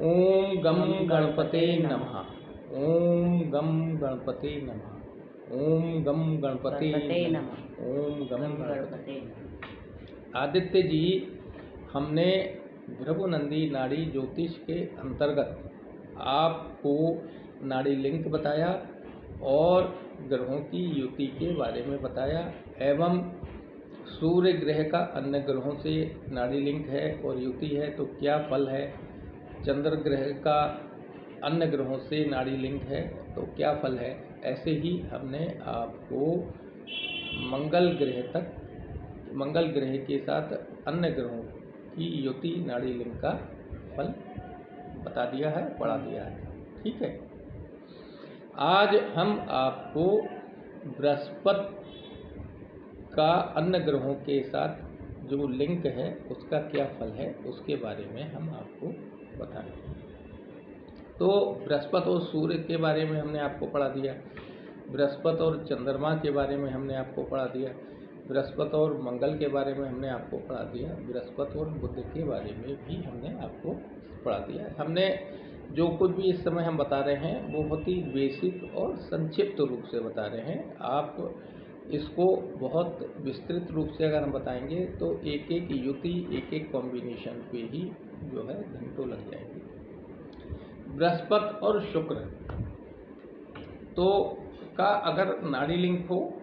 ओम गम गणपते नमः। ओम गम गणपते नमः। ओम गम गणपते नमः। ओम गम गणपते नमः। आदित्य जी, हमने भृगुनंदी नाड़ी ज्योतिष के अंतर्गत आपको नाड़ी लिंक बताया और ग्रहों की युति के बारे में बताया एवं सूर्य ग्रह का अन्य ग्रहों से नाड़ी लिंक है और युति है तो क्या फल है, चंद्र ग्रह का अन्य ग्रहों से नाड़ी लिंक है तो क्या फल है। ऐसे ही हमने आपको मंगल ग्रह के साथ अन्य ग्रहों की युति नाड़ी लिंक का फल बता दिया है, पढ़ा दिया है। ठीक है, आज हम आपको बृहस्पति का अन्य ग्रहों के साथ जो लिंक है उसका क्या फल है उसके बारे में हम आपको बताएंगे। तो बृहस्पति और सूर्य के बारे में हमने आपको पढ़ा दिया, बृहस्पति और चंद्रमा के बारे में हमने आपको पढ़ा दिया, बृहस्पति और मंगल के बारे में हमने आपको पढ़ा दिया, बृहस्पति और बुध के बारे में भी हमने आपको पढ़ा दिया। हमने जो कुछ भी इस समय हम बता रहे हैं वो बहुत ही बेसिक और संक्षिप्त रूप से बता रहे हैं। आप इसको बहुत विस्तृत रूप से अगर हम बताएंगे तो एक एक युति एक एक कॉम्बिनेशन पे ही जो है घंटों लग जाएंगे। बृहस्पति और शुक्र तो का अगर नाड़ी लिंक हो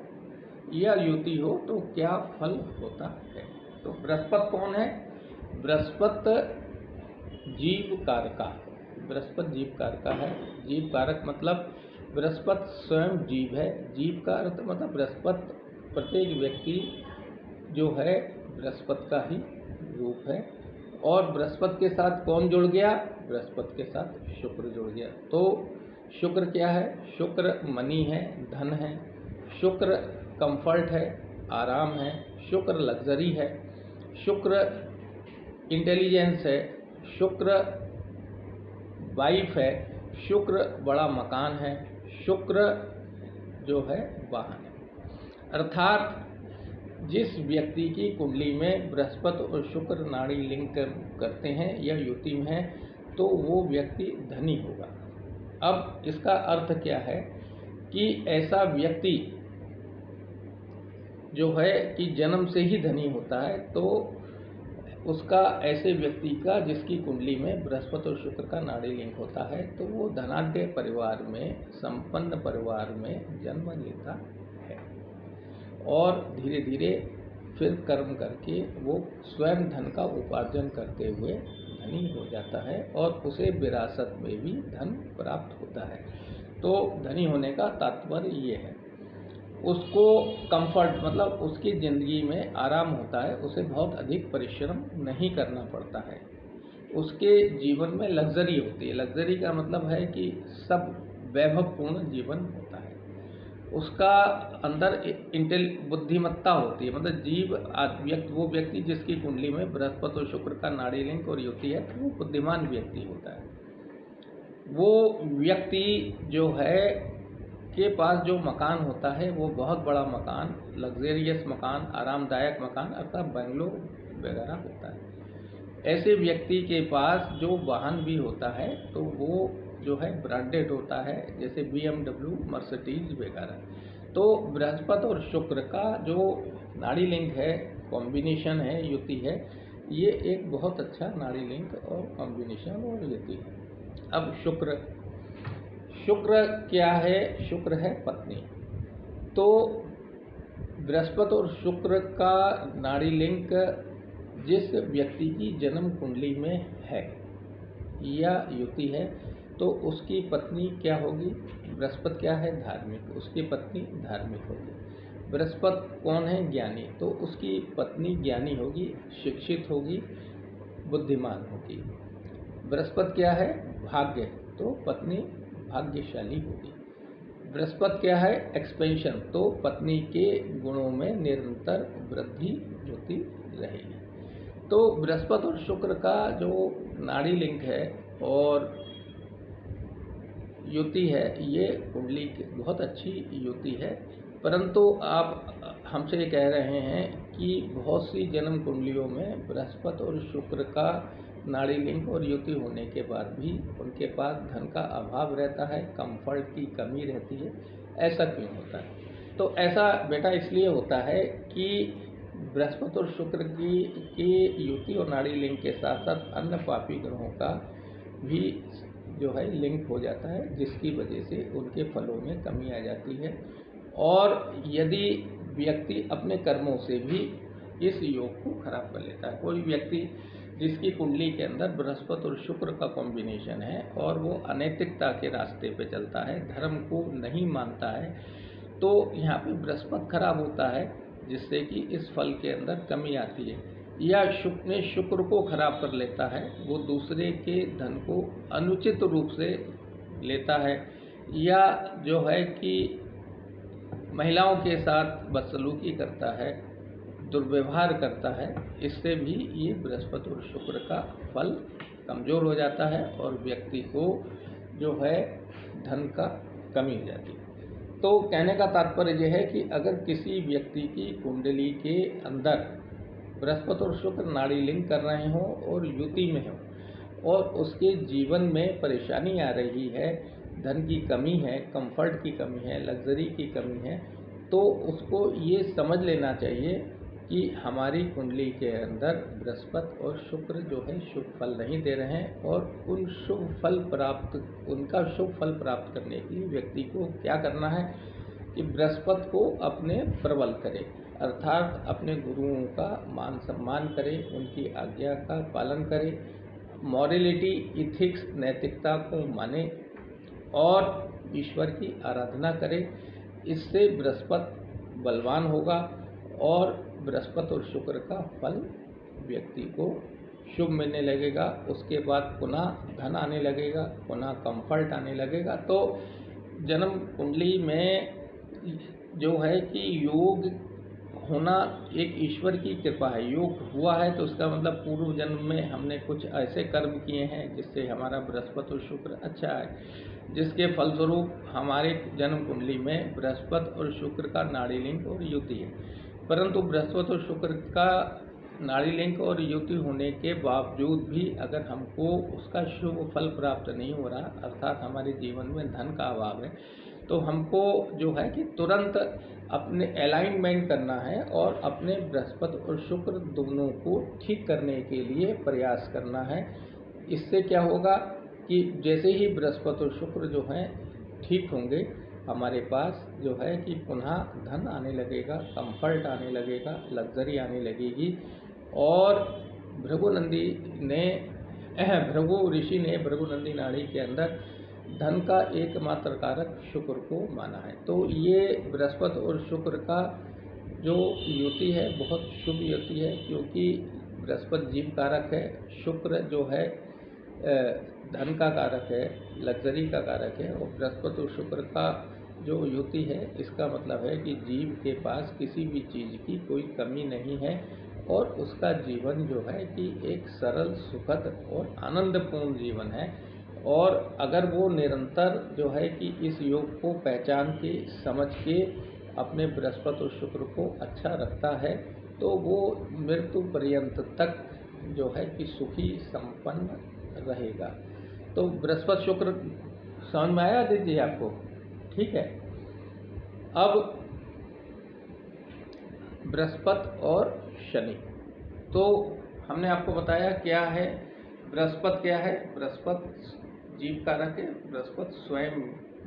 या युति हो तो क्या फल होता है। तो बृहस्पति कौन है? बृहस्पति जीव कारका, बृहस्पति जीव कारका है। जीव कारक मतलब बृहस्पति स्वयं जीव है। जीव का अर्थ मतलब बृहस्पति प्रत्येक व्यक्ति जो है बृहस्पति का ही रूप है। और बृहस्पति के साथ कौन जुड़ गया? बृहस्पति के साथ शुक्र जुड़ गया। तो शुक्र क्या है? शुक्र मनी है, धन है, शुक्र कंफर्ट है, आराम है, शुक्र लग्जरी है, शुक्र इंटेलिजेंस है, शुक्र वाइफ है, शुक्र बड़ा मकान है, शुक्र जो है वाहन है। अर्थात जिस व्यक्ति की कुंडली में बृहस्पति और शुक्र नाड़ी लिंक करते हैं या युति में है तो वो व्यक्ति धनी होगा। अब इसका अर्थ क्या है कि ऐसा व्यक्ति जो है कि जन्म से ही धनी होता है, तो उसका ऐसे व्यक्ति का जिसकी कुंडली में बृहस्पति और शुक्र का नाड़ी लिंक होता है तो वो धनाढ्य परिवार में, संपन्न परिवार में जन्म लेता है और धीरे धीरे फिर कर्म करके वो स्वयं धन का उपार्जन करते हुए धनी हो जाता है और उसे विरासत में भी धन प्राप्त होता है। तो धनी होने का तात्पर्य ये है, उसको कंफर्ट मतलब उसकी ज़िंदगी में आराम होता है, उसे बहुत अधिक परिश्रम नहीं करना पड़ता है, उसके जीवन में लग्जरी होती है। लग्जरी का मतलब है कि सब वैभवपूर्ण जीवन होता है, उसका अंदर बुद्धिमत्ता होती है। मतलब वो व्यक्ति जिसकी कुंडली में बृहस्पति और शुक्र का नाड़ी लिंक और युति है तो वो बुद्धिमान व्यक्ति होता है। वो व्यक्ति जो है के पास जो मकान होता है वो बहुत बड़ा मकान, लग्जेरियस मकान, आरामदायक मकान अर्थात बंगलो वगैरह होता है। ऐसे व्यक्ति के पास जो वाहन भी होता है तो वो जो है ब्रांडेड होता है, जैसे BMW, मर्सिडीज वगैरह। तो बृहस्पति और शुक्र का जो नाड़ी लिंक है, कॉम्बिनेशन है, युति है, ये एक बहुत अच्छा नाड़ी लिंक और कॉम्बिनेशन और युति है। अब शुक्र क्या है? शुक्र है पत्नी। तो बृहस्पति और शुक्र का नाड़ी लिंक जिस व्यक्ति की जन्म कुंडली में है या युति है तो उसकी पत्नी क्या होगी? बृहस्पति क्या है? धार्मिक, उसकी पत्नी धार्मिक होगी। बृहस्पति कौन है? ज्ञानी, तो उसकी पत्नी ज्ञानी होगी, शिक्षित होगी, बुद्धिमान होगी। बृहस्पति क्या है? भाग्य, तो पत्नी भाग्यशाली होगी। बृहस्पति क्या है? एक्सपेंशन, तो पत्नी के गुणों में निरंतर वृद्धि होती रहेगी। तो बृहस्पति और शुक्र का जो नाड़ी लिंक है और युति है, ये कुंडली की बहुत अच्छी युति है। परंतु आप हमसे कह रहे हैं कि बहुत सी जन्म कुंडलियों में बृहस्पति और शुक्र का नाड़ी लिंक और युति होने के बाद भी उनके पास धन का अभाव रहता है, कंफर्ट की कमी रहती है। ऐसा क्यों होता है? तो ऐसा बेटा इसलिए होता है कि बृहस्पति और शुक्र की युति और नाड़ी लिंक के साथ साथ अन्य पापी ग्रहों का भी जो है लिंक हो जाता है, जिसकी वजह से उनके फलों में कमी आ जाती है। और यदि व्यक्ति अपने कर्मों से भी इस योग को खराब कर लेता है, कोई व्यक्ति जिसकी कुंडली के अंदर बृहस्पति और शुक्र का कॉम्बिनेशन है और वो अनैतिकता के रास्ते पे चलता है, धर्म को नहीं मानता है, तो यहाँ पे बृहस्पति खराब होता है, जिससे कि इस फल के अंदर कमी आती है। या शुक्र को खराब कर लेता है, वो दूसरे के धन को अनुचित रूप से लेता है, या जो है कि महिलाओं के साथ बदसलूकी करता है, दुर्व्यवहार करता है। इससे भी ये बृहस्पति और शुक्र का फल कमज़ोर हो जाता है और व्यक्ति को जो है धन का कमी हो जाती है। तो कहने का तात्पर्य यह है कि अगर किसी व्यक्ति की कुंडली के अंदर बृहस्पति और शुक्र नाड़ी लिंक कर रहे हों और युति में हो और उसके जीवन में परेशानी आ रही है, धन की कमी है, कंफर्ट की कमी है, लग्जरी की कमी है, तो उसको ये समझ लेना चाहिए कि हमारी कुंडली के अंदर बृहस्पति और शुक्र जो है शुभ फल नहीं दे रहे हैं। और उनका शुभ फल प्राप्त करने के लिए व्यक्ति को क्या करना है कि बृहस्पति को अपने प्रबल करे, अर्थात अपने गुरुओं का मान सम्मान करे, उनकी आज्ञा का पालन करे, मॉरलिटी, इथिक्स, नैतिकता को माने और ईश्वर की आराधना करे। इससे बृहस्पति बलवान होगा और बृहस्पति और शुक्र का फल व्यक्ति को शुभ मिलने लगेगा। उसके बाद पुनः धन आने लगेगा, पुनः कंफर्ट आने लगेगा। तो जन्म कुंडली में जो है कि योग होना एक ईश्वर की कृपा है। योग हुआ है तो उसका मतलब पूर्व जन्म में हमने कुछ ऐसे कर्म किए हैं जिससे हमारा बृहस्पति और शुक्र अच्छा है, जिसके फलस्वरूप हमारे जन्म कुंडली में बृहस्पति और शुक्र का नाड़ी लिंक और युति है। परंतु बृहस्पति और शुक्र का नाड़ी लिंक और युति होने के बावजूद भी अगर हमको उसका शुभ फल प्राप्त नहीं हो रहा, अर्थात हमारे जीवन में धन का अभाव है, तो हमको जो है कि तुरंत अपने अलाइनमेंट करना है और अपने बृहस्पति और शुक्र दोनों को ठीक करने के लिए प्रयास करना है। इससे क्या होगा कि जैसे ही बृहस्पति और शुक्र जो हैं ठीक होंगे, हमारे पास जो है कि पुनः धन आने लगेगा, कंफर्ट आने लगेगा, लग्जरी आने लगेगी। और भृगु ऋषि ने भृगुनंदी नाड़ी के अंदर धन का एकमात्र कारक शुक्र को माना है। तो ये बृहस्पति और शुक्र का जो युति है बहुत शुभ युति है, क्योंकि बृहस्पति जीव कारक है, शुक्र जो है धन का कारक है, लग्जरी का कारक है। और बृहस्पति और शुक्र का जो युति है, इसका मतलब है कि जीव के पास किसी भी चीज़ की कोई कमी नहीं है और उसका जीवन जो है कि एक सरल, सुखद और आनंदपूर्ण जीवन है। और अगर वो निरंतर जो है कि इस योग को पहचान के, समझ के अपने बृहस्पति और शुक्र को अच्छा रखता है, तो वो मृत्यु पर्यंत तक जो है कि सुखी संपन्न रहेगा। तो बृहस्पति शुक्र समझ में आया दीजिए आपको? ठीक है। अब बृहस्पति और शनि, तो हमने आपको बताया क्या है बृहस्पति। क्या है बृहस्पति? जीव कारक है, बृहस्पति स्वयं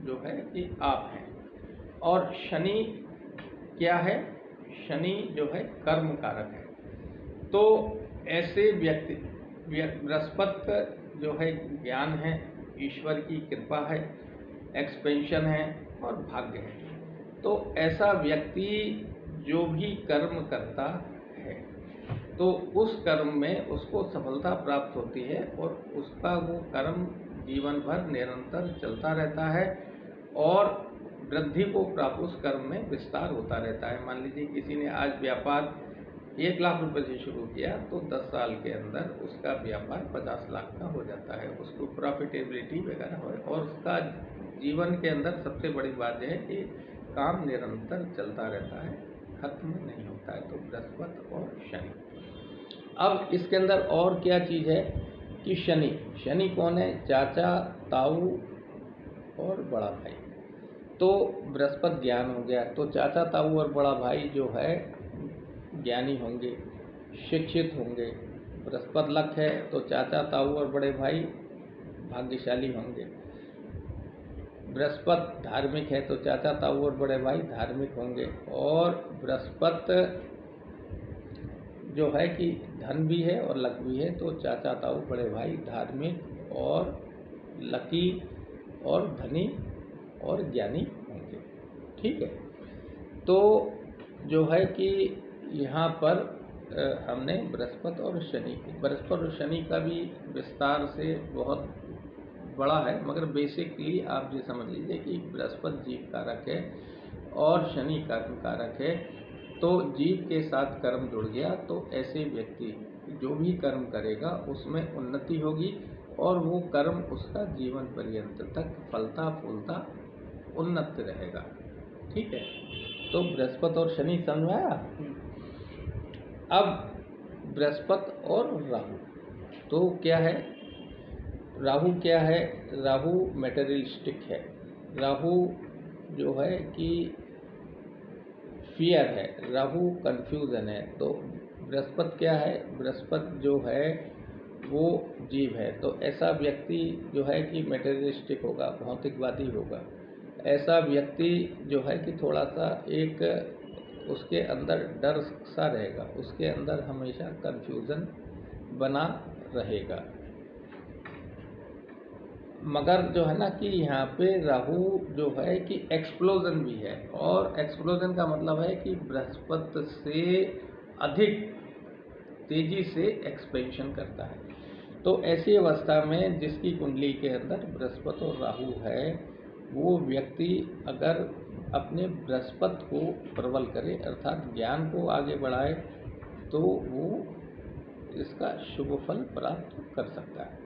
जो है कि आप हैं। और शनि क्या है? शनि जो है कर्म कारक है। तो ऐसे व्यक्ति, बृहस्पति जो है ज्ञान है, ईश्वर की कृपा है, एक्सपेंशन है और भाग्य है। तो ऐसा व्यक्ति जो भी कर्म करता है तो उस कर्म में उसको सफलता प्राप्त होती है और उसका वो कर्म जीवन भर निरंतर चलता रहता है और वृद्धि को प्राप्त उस कर्म में विस्तार होता रहता है। मान लीजिए किसी ने आज व्यापार 1 लाख रुपए से शुरू किया तो 10 साल के अंदर उसका व्यापार 50 लाख का हो जाता है, उसको प्रॉफिटेबिलिटी वगैरह हो। और उसका जीवन के अंदर सबसे बड़ी बात यह है कि काम निरंतर चलता रहता है, खत्म नहीं होता है। तो बृहस्पति और शनि। अब इसके अंदर और क्या चीज़ है कि शनि, शनि कौन है? चाचा, ताऊ और बड़ा भाई। तो बृहस्पति ज्ञान हो गया, तो चाचा, ताऊ और बड़ा भाई जो है ज्ञानी होंगे, शिक्षित होंगे। बृहस्पति लक है तो चाचा, ताऊ और बड़े भाई भाग्यशाली होंगे। बृहस्पति धार्मिक है तो चाचा, ताऊ और बड़े भाई धार्मिक होंगे। और बृहस्पति जो है कि धन भी है और लक भी है, तो चाचा, ताऊ, बड़े भाई धार्मिक और लकी और धनी और ज्ञानी होंगे। ठीक है, तो जो है कि यहाँ पर हमने बृहस्पति और शनि का भी विस्तार से बहुत बड़ा है, मगर बेसिकली आप ये समझ लीजिए कि बृहस्पति जीव कारक है और शनि कर्म कारक है। तो जीव के साथ कर्म जुड़ गया तो ऐसे व्यक्ति जो भी कर्म करेगा उसमें उन्नति होगी और वो कर्म उसका जीवन पर्यंत तक फलता फूलता उन्नत रहेगा। ठीक है, तो बृहस्पति और शनि समझ में आया। अब बृहस्पति और राहु, तो क्या है? राहु क्या है? राहु मटेरियलिस्टिक है। राहु जो है कि फियर है, राहु कंफ्यूजन है। तो बृहस्पति क्या है? बृहस्पति जो है वो जीव है। तो ऐसा व्यक्ति जो है कि मटेरियलिस्टिक होगा, भौतिकवादी होगा। ऐसा व्यक्ति जो है कि थोड़ा सा एक उसके अंदर डर सा रहेगा, उसके अंदर हमेशा कंफ्यूजन बना रहेगा। मगर जो है ना कि यहाँ पे राहु जो है कि एक्सप्लोजन भी है, और एक्सप्लोजन का मतलब है कि बृहस्पति से अधिक तेजी से एक्सपेंशन करता है। तो ऐसी अवस्था में जिसकी कुंडली के अंदर बृहस्पति और राहु है, वो व्यक्ति अगर अपने बृहस्पति को प्रबल करे अर्थात ज्ञान को आगे बढ़ाए तो वो इसका शुभ फल प्राप्त कर सकता है।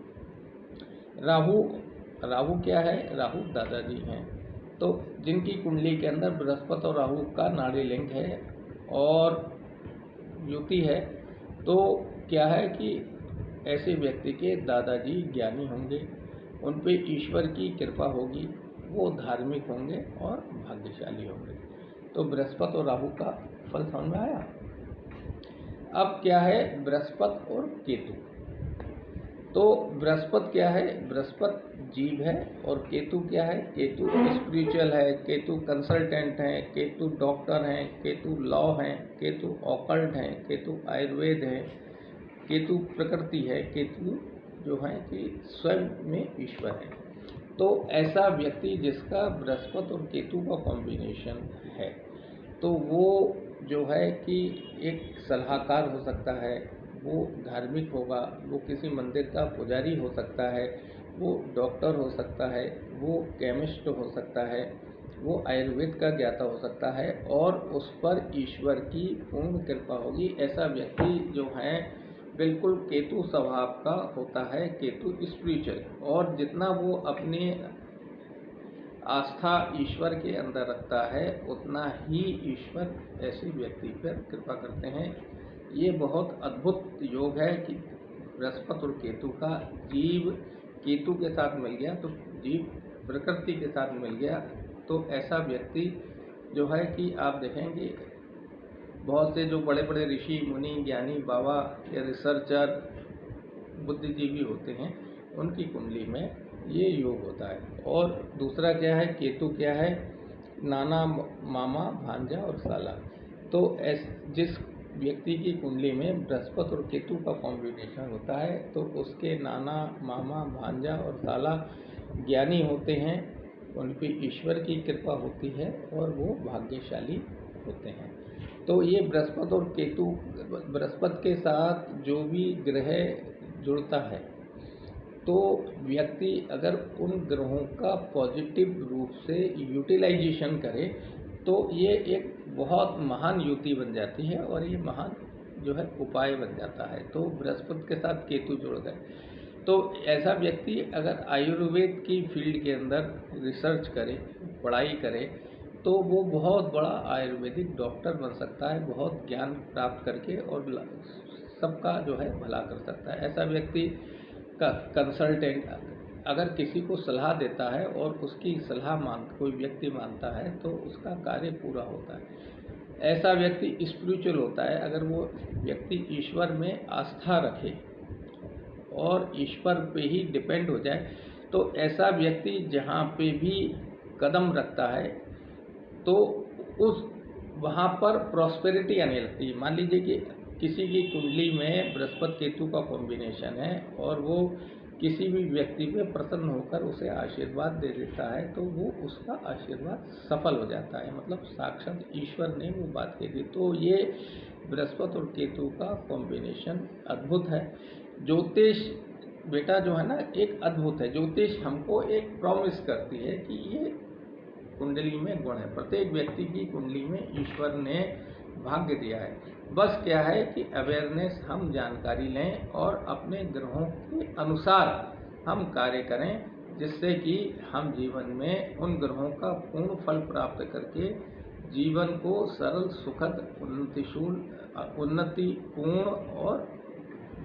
राहु क्या है? राहु दादाजी हैं। तो जिनकी कुंडली के अंदर बृहस्पति और राहु का नाड़ी लिंक है और युति है, तो क्या है कि ऐसे व्यक्ति के दादाजी ज्ञानी होंगे, उन पे ईश्वर की कृपा होगी, वो धार्मिक होंगे और भाग्यशाली होंगे। तो बृहस्पति और राहु का फल समझ में आया। अब क्या है बृहस्पति और केतु? तो बृहस्पति क्या है? बृहस्पति जीव है और केतु क्या है? केतु स्पिरिचुअल है, केतु कंसल्टेंट है, केतु डॉक्टर हैं, केतु लॉ हैं, केतु ऑकल्ट हैं, केतु आयुर्वेद है, केतु प्रकृति है, केतु जो है कि स्वयं में ईश्वर है। तो ऐसा व्यक्ति जिसका बृहस्पति और केतु का कॉम्बिनेशन है, तो वो जो है कि एक सलाहकार हो सकता है, वो धार्मिक होगा, वो किसी मंदिर का पुजारी हो सकता है, वो डॉक्टर हो सकता है, वो केमिस्ट हो सकता है, वो आयुर्वेद का ज्ञाता हो सकता है और उस पर ईश्वर की पूर्ण कृपा होगी। ऐसा व्यक्ति जो है बिल्कुल केतु स्वभाव का होता है, केतु स्पिरिचुअल, और जितना वो अपने आस्था ईश्वर के अंदर रखता है उतना ही ईश्वर ऐसे व्यक्ति पर कृपा करते हैं। ये बहुत अद्भुत योग है कि बृहस्पति और केतु का, जीव केतु के साथ मिल गया तो जीव प्रकृति के साथ मिल गया, तो ऐसा व्यक्ति जो है कि आप देखेंगे बहुत से जो बड़े बड़े ऋषि मुनि ज्ञानी बाबा या रिसर्चर बुद्धिजीवी होते हैं उनकी कुंडली में ये योग होता है। और दूसरा क्या है? केतु क्या है? नाना, मामा, भांजा और साला। तो जिस व्यक्ति की कुंडली में बृहस्पति और केतु का कॉम्बिनेशन होता है तो उसके नाना, मामा, भांजा और साला ज्ञानी होते हैं, उन पर ईश्वर की कृपा होती है और वो भाग्यशाली होते हैं। तो ये बृहस्पति और केतु, बृहस्पति के साथ जो भी ग्रह जुड़ता है तो व्यक्ति अगर उन ग्रहों का पॉजिटिव रूप से यूटिलाइजेशन करे तो ये एक बहुत महान युति बन जाती है और ये महान जो है उपाय बन जाता है। तो बृहस्पति के साथ केतु जुड़ गए तो ऐसा व्यक्ति अगर आयुर्वेद की फील्ड के अंदर रिसर्च करे, पढ़ाई करे, तो वो बहुत बड़ा आयुर्वेदिक डॉक्टर बन सकता है, बहुत ज्ञान प्राप्त करके और सबका जो है भला कर सकता है। ऐसा व्यक्ति का कंसल्टेंट अगर किसी को सलाह देता है और उसकी सलाह कोई व्यक्ति मानता है तो उसका कार्य पूरा होता है। ऐसा व्यक्ति स्पिरिचुअल होता है अगर वो व्यक्ति ईश्वर में आस्था रखे और ईश्वर पे ही डिपेंड हो जाए, तो ऐसा व्यक्ति जहाँ पे भी कदम रखता है तो उस वहाँ पर प्रॉस्पेरिटी आने लगती है। मान लीजिए कि किसी की कुंडली में बृहस्पति केतु का कॉम्बिनेशन है और वो किसी भी व्यक्ति पे प्रसन्न होकर उसे आशीर्वाद दे देता है तो वो उसका आशीर्वाद सफल हो जाता है, मतलब साक्षात ईश्वर ने वो बात कही थी। तो ये बृहस्पति और केतु का कॉम्बिनेशन अद्भुत है। ज्योतिष बेटा जो है ना एक अद्भुत है। ज्योतिष हमको एक प्रॉमिस करती है कि ये कुंडली में गुण है। प्रत्येक व्यक्ति की कुंडली में ईश्वर ने भाग्य दिया है। बस क्या है कि अवेयरनेस, हम जानकारी लें और अपने ग्रहों के अनुसार हम कार्य करें, जिससे कि हम जीवन में उन ग्रहों का पूर्ण फल प्राप्त करके जीवन को सरल, सुखद, उन्नतिपूर्ण और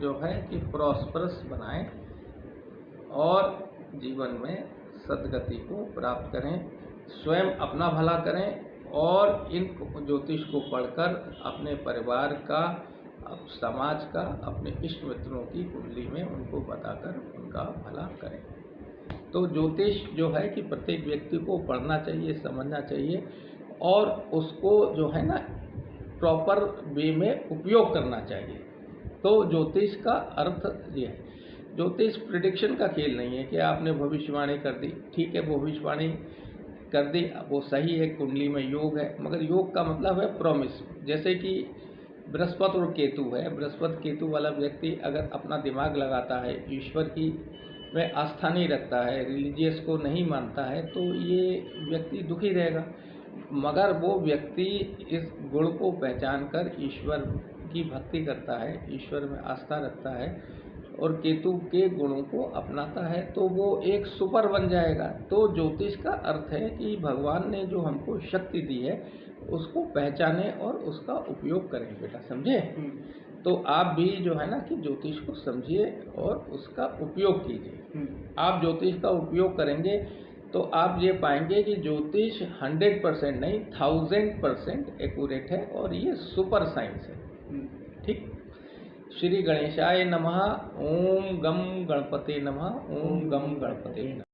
जो है कि प्रॉस्परस बनाएं और जीवन में सद्गति को प्राप्त करें, स्वयं अपना भला करें और इन ज्योतिष को पढ़कर अपने परिवार का, समाज का, अपने इष्ट मित्रों की कुंडली में उनको बताकर उनका भला करें। तो ज्योतिष जो है कि प्रत्येक व्यक्ति को पढ़ना चाहिए, समझना चाहिए और उसको जो है ना प्रॉपर वे में उपयोग करना चाहिए। तो ज्योतिष का अर्थ ये है। ज्योतिष प्रिडिक्शन का खेल नहीं है कि आपने भविष्यवाणी कर दी, ठीक है, भविष्यवाणी कर दी, वो सही है, कुंडली में योग है, मगर योग का मतलब है प्रॉमिस। जैसे कि बृहस्पति और केतु है, बृहस्पति केतु वाला व्यक्ति अगर अपना दिमाग लगाता है, ईश्वर की में आस्था नहीं रखता है, रिलीजियस को नहीं मानता है, तो ये व्यक्ति दुखी रहेगा। मगर वो व्यक्ति इस गुण को पहचान कर ईश्वर की भक्ति करता है, ईश्वर में आस्था रखता है और केतु के गुणों को अपनाता है, तो वो एक सुपर बन जाएगा। तो ज्योतिष का अर्थ है कि भगवान ने जो हमको शक्ति दी है उसको पहचाने और उसका उपयोग करें बेटा, समझे? तो आप भी जो है ना कि ज्योतिष को समझिए और उसका उपयोग कीजिए। आप ज्योतिष का उपयोग करेंगे तो आप ये पाएंगे कि ज्योतिष 100% नहीं 1000% एक्यूरेट है और ये सुपर साइंस है। ठीक। श्री गणेशाय नमः। ओम गम गणपते नमः। ओम गम गणपते नमः।